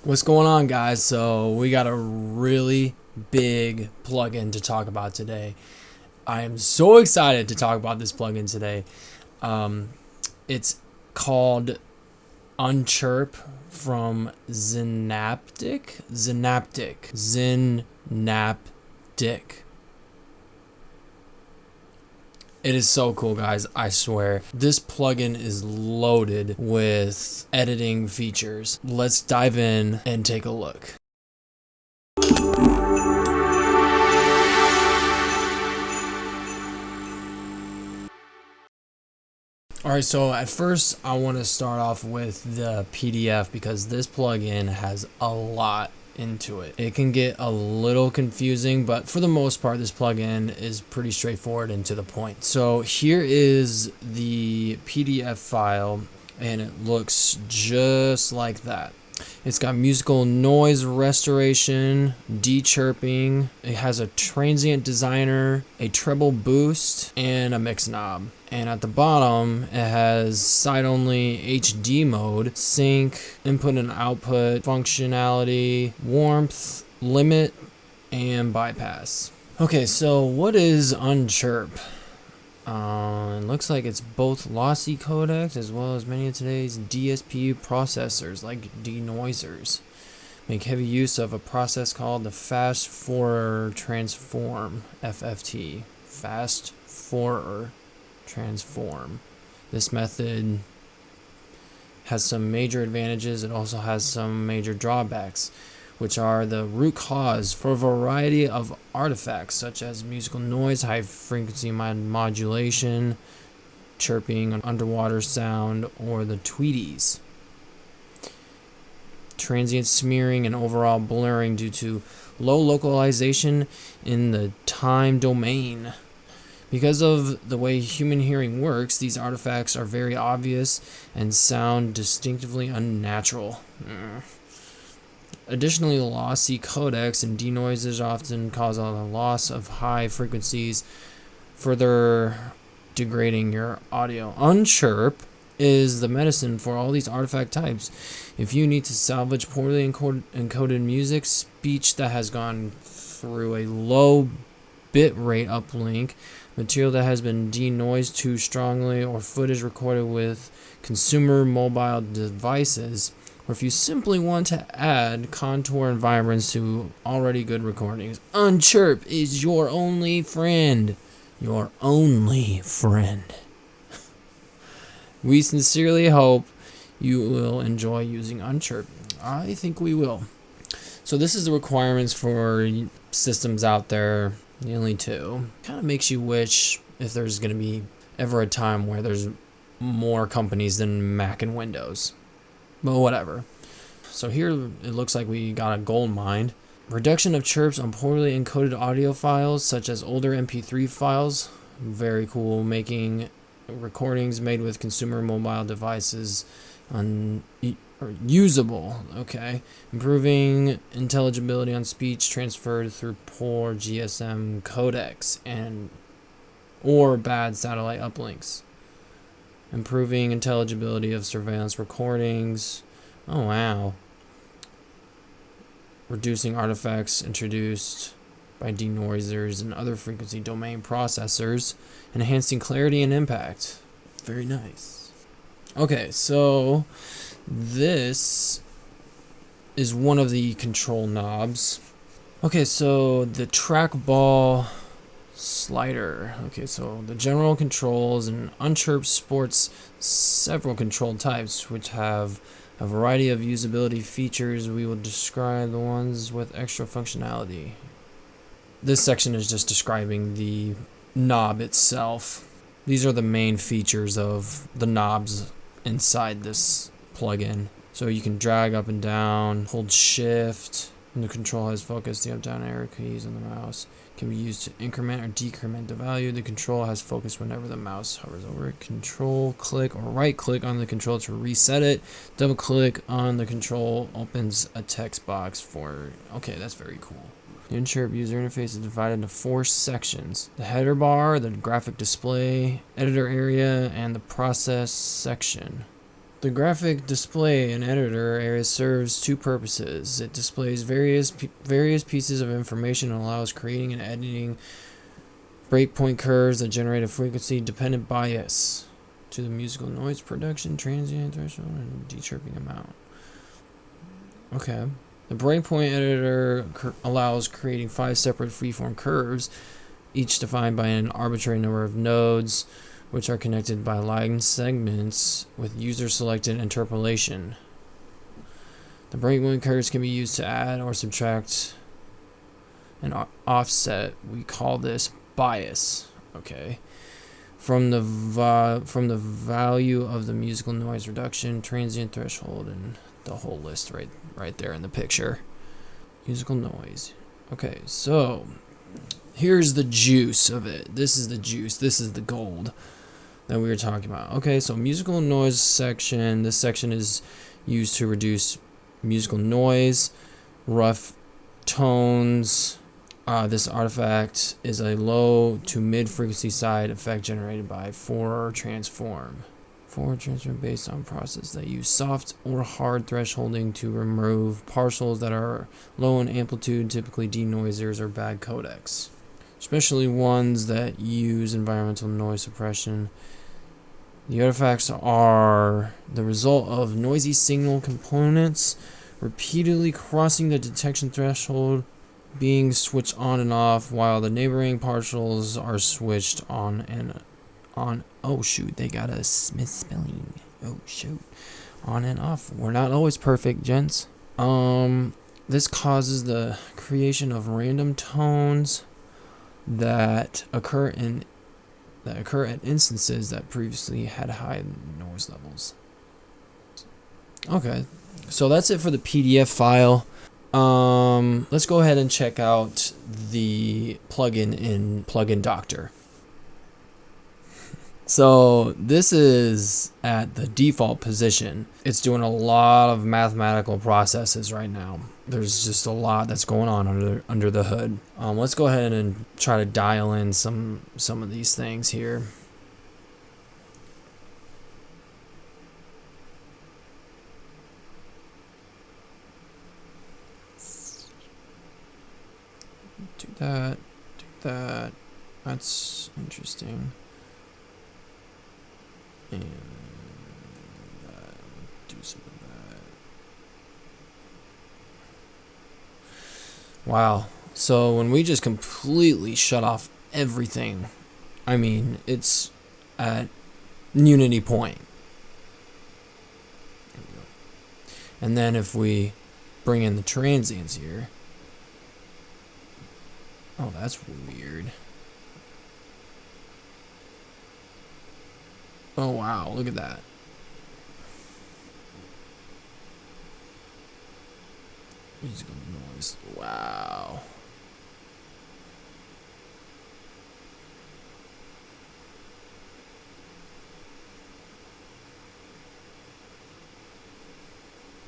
What's going on, guys? So we got a really big plugin to talk about today. I am so excited to talk about this plugin today. It's called Unchirp from Zynaptiq. It is so cool, guys. I swear. This plugin is loaded with editing features. Let's dive in and take a look. Alright, so at first I want to start off with the PDF because this plugin has a lot into it. It can get a little confusing, but for the most part this plugin is pretty straightforward and to the point. So here is the PDF file and it looks just like that. It's got musical noise restoration, de-chirping. It has a transient designer, a treble boost, and a mix knob. And at the bottom, it has side-only HD mode, sync, input and output functionality, warmth, limit, and bypass. Okay, so what is Unchirp? It looks like it's both lossy codecs as well as many of today's DSP processors like denoisers. Make heavy use of a process called the Fast Forer Transform, FFT. Fast Forer Transform. This method has some major advantages. It also has some major drawbacks, which are the root cause for a variety of artifacts such as musical noise, high frequency modulation, chirping, underwater sound, or the tweeties. Transient smearing and overall blurring due to low localization in the time domain. Because of the way human hearing works, these artifacts are very obvious and sound distinctively unnatural. Additionally, lossy codecs and denoisers often cause a loss of high frequencies, further degrading your audio. Unchirp is the medicine for all these artifact types. If you need to salvage poorly encoded music, speech that has gone through a low bitrate uplink, material that has been denoised too strongly, or footage recorded with consumer mobile devices, or if you simply want to add contour and vibrance to already good recordings, Unchirp is your only friend. Your only friend. We sincerely hope you will enjoy using Unchirp. I think we will. So this is the requirements for systems out there. The only two. Kind of makes you wish if there's going to be ever a time where there's more companies than Mac and Windows. But whatever. So here it looks like we got a gold mine. Reduction of chirps on poorly encoded audio files such as older MP3 files. Very cool. Making recordings made with consumer mobile devices usable. Okay. Improving intelligibility on speech transferred through poor GSM codecs or bad satellite uplinks. Improving intelligibility of surveillance recordings. Oh wow. Reducing artifacts introduced by denoisers and other frequency domain processors. Enhancing clarity and impact. Very nice. Okay, so this is one of the control knobs. Okay, so the trackball slider. Okay, so the general controls, and Unchirp sports several control types which have a variety of usability features. We will describe the ones with extra functionality. This section is just describing the knob itself. These are the main features of the knobs inside this plugin. So you can drag up and down, hold shift, and the control has focus. The up down arrow keys on the mouse can be used to increment or decrement the value. The control has focus whenever the mouse hovers over it. Control click or right click on the control to reset it. Double click on the control opens a text box for, okay, that's very cool. The Unchirp user interface is divided into 4 sections: the header bar, the graphic display, editor area, and the process section. The graphic display and editor area serves two purposes. It displays various pieces of information and allows creating and editing breakpoint curves that generate a frequency-dependent bias to the musical noise production, transient threshold, and dechirping amount. Okay. The breakpoint editor allows creating 5 separate freeform curves, each defined by an arbitrary number of nodes, which are connected by line segments with user-selected interpolation. The breakpoint curves can be used to add or subtract an offset. We call this bias. Okay. From the value of the musical noise reduction, transient threshold, and the whole list right there in the picture. Musical noise. Okay, so here's the juice of it. This is the juice. This is the gold that we were talking about. Okay, so musical noise section. This section is used to reduce musical noise, rough tones. This artifact is a low to mid frequency side effect generated by forward transform. Forward transform based on process that use soft or hard thresholding to remove partials that are low in amplitude, typically denoisers or bad codecs, especially ones that use environmental noise suppression. The artifacts are the result of noisy signal components repeatedly crossing the detection threshold, being switched on and off, while the neighboring partials are switched on and on. Oh shoot, they got a misspelling. Oh shoot, on and off. We're not always perfect, gents. This causes the creation of random tones that occur at instances that previously had high noise levels. Okay, so that's it for the PDF file. Let's go ahead and check out the plugin in Plugin Doctor. So this is at the default position. It's doing a lot of mathematical processes right now. There's just a lot that's going on under the hood. Let's go ahead and try to dial in some of these things here. Do that. That's interesting. And do some of that. Wow. So when we just completely shut off everything, I mean, it's at unity point. And then if we bring in the transients here. Oh, that's weird. Oh, wow. Look at that. Musical noise. Wow.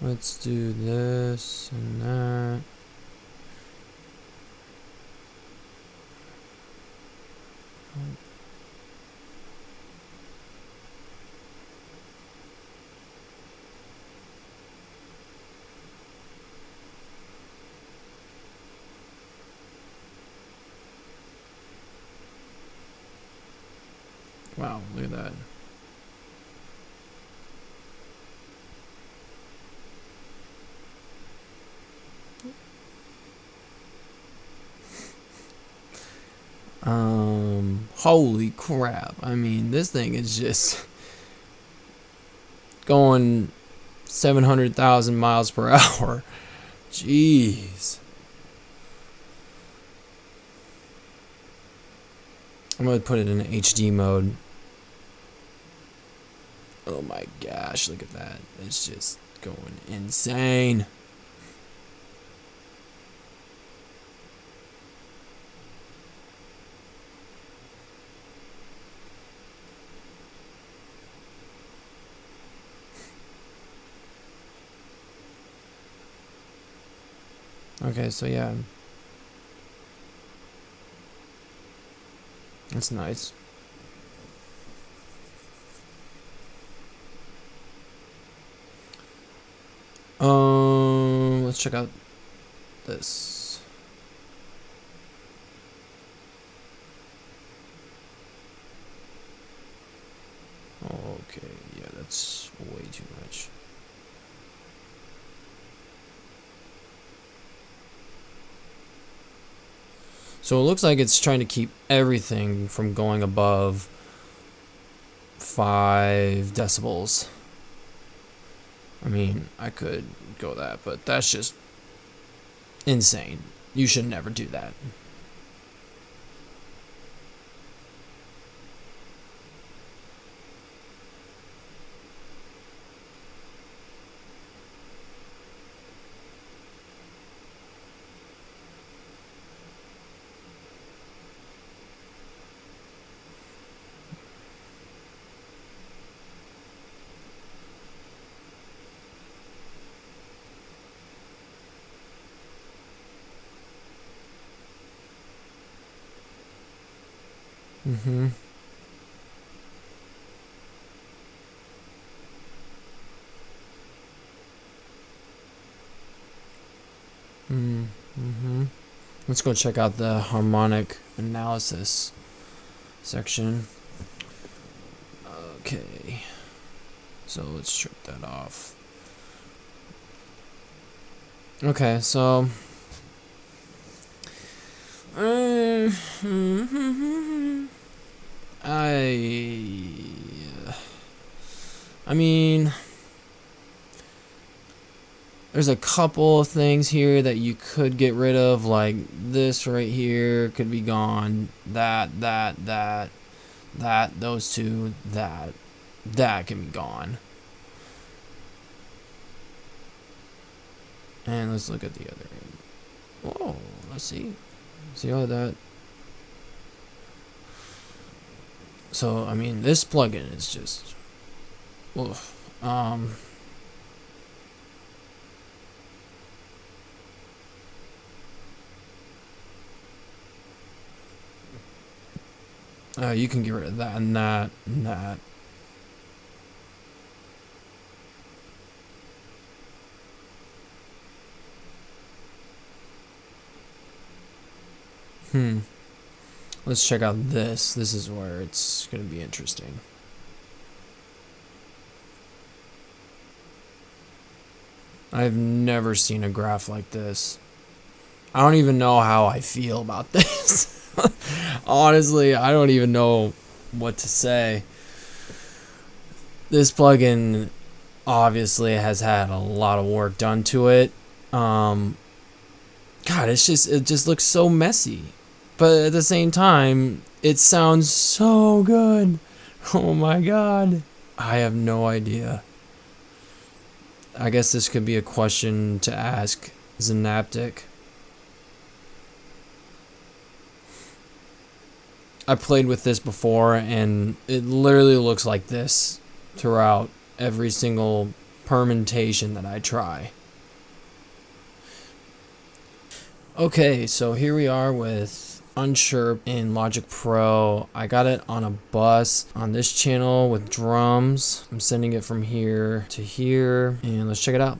Let's do this and that. Wow, look at that. Holy crap. I mean, this thing is just going 700,000 miles per hour. Jeez. I'm going to put it in HD mode. Oh my gosh, look at that. It's just going insane. Okay, so yeah. That's nice. Let's check out this. Okay, yeah, that's way too much. So it looks like it's trying to keep everything from going above 5 decibels. I mean, I could go that, but that's just insane. You should never do that. Mm-hmm. Mm-hmm. Let's go check out the harmonic analysis section. Okay. So let's strip that off. Okay, so I mean, there's a couple of things here that you could get rid of, like this right here could be gone. That, those two, that can be gone. And let's look at the other end. Whoa, let's see. See all that. So, I mean, this plugin is just, oof. You can get rid of that and that and that. Let's check out this. This is where it's going to be interesting. I've never seen a graph like this. I don't even know how I feel about this. Honestly, I don't even know what to say. This plugin obviously has had a lot of work done to it. God, it just looks so messy. But at the same time, it sounds so good. Oh my god. I have no idea. I guess this could be a question to ask Zynaptiq. I played with this before and it literally looks like this throughout every single permutation that I try. Okay, so here we are with Unchirp in Logic Pro. I got it on a bus on this channel with drums. I'm sending it from here to here, and let's check it out.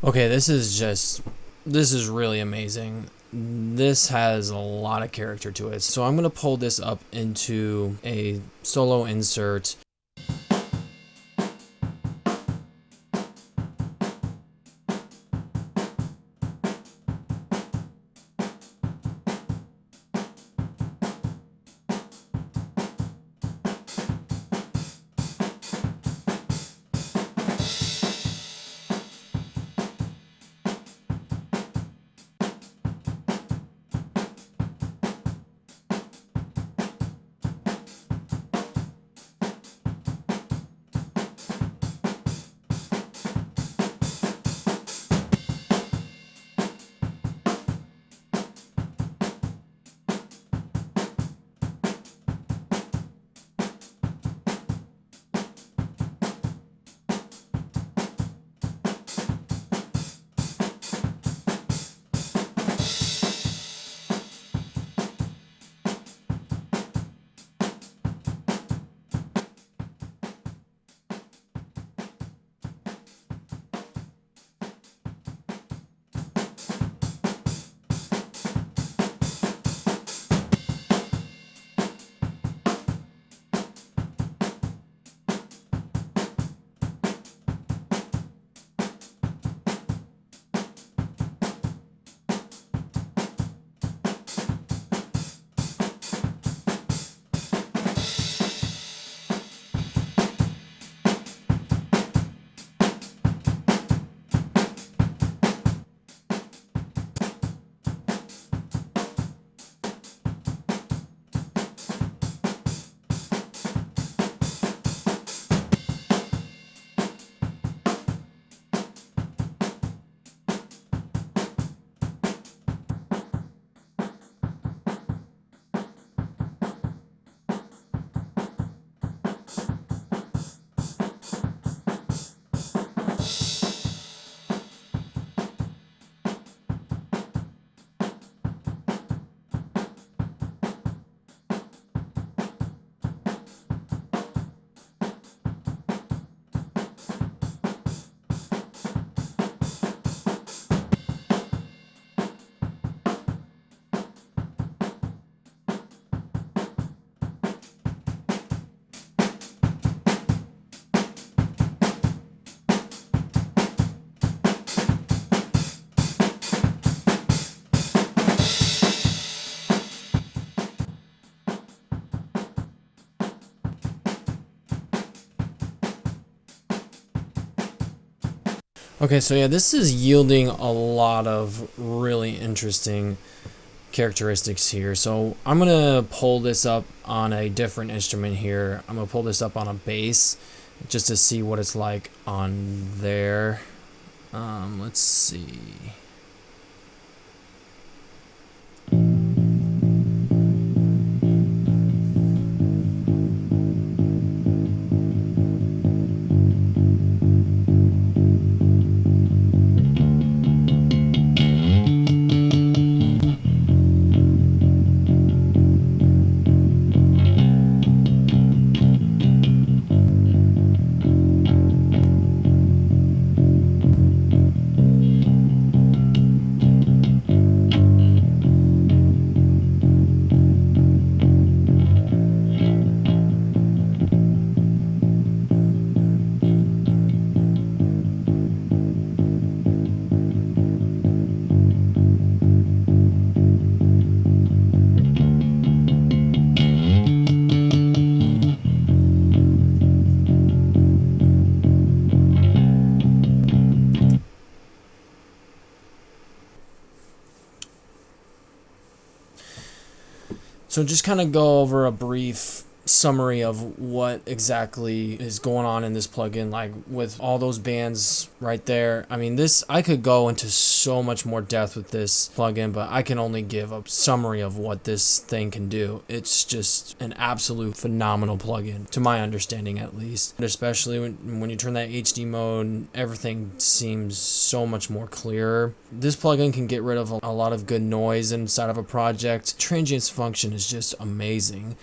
Okay, this is really amazing. This has a lot of character to it. So I'm going to pull this up into a solo insert. Okay, so yeah, this is yielding a lot of really interesting characteristics here. So I'm gonna pull this up on a different instrument here. I'm gonna pull this up on a bass just to see what it's like on there. Let's see. So just kind of go over a brief summary of what exactly is going on in this plugin, like with all those bands right there. I mean, this, I could go into so much more depth with this plugin, but I can only give a summary of what this thing can do. It's just an absolute phenomenal plugin, to my understanding at least. And especially when you turn that HD mode, everything seems so much more clearer. This plugin can get rid of a lot of good noise inside of a project. Transients function is just amazing.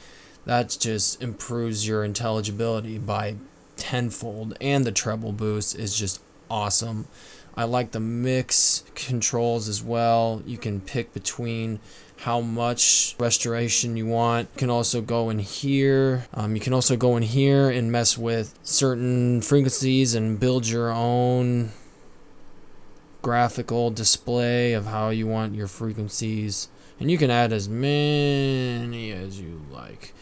That just improves your intelligibility by tenfold, and the treble boost is just awesome. I like the mix controls as well. You can pick between how much restoration you want. You can also go in here. You can also go in here and mess with certain frequencies and build your own graphical display of how you want your frequencies. And you can add as many as you like.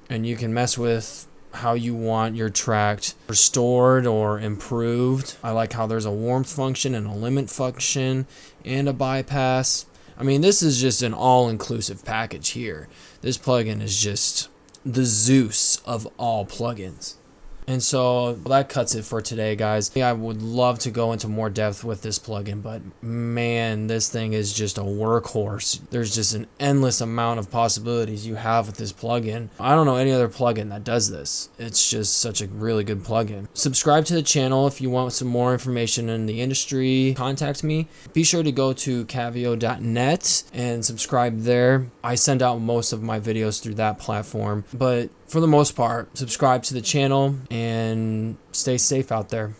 And you can mess with how you want your track restored or improved. I like how there's a warmth function and a limit function and a bypass. I mean, this is just an all-inclusive package here. This plugin is just the Zeus of all plugins. And so that cuts it for today, guys. I would love to go into more depth with this plugin, but man, this thing is just a workhorse. There's just an endless amount of possibilities you have with this plugin. I don't know any other plugin that does this. It's just such a really good plugin. Subscribe to the channel if you want some more information in the industry. Contact me. Be sure to go to cavio.net and subscribe there. I send out most of my videos through that platform, but for the most part, subscribe to the channel and stay safe out there.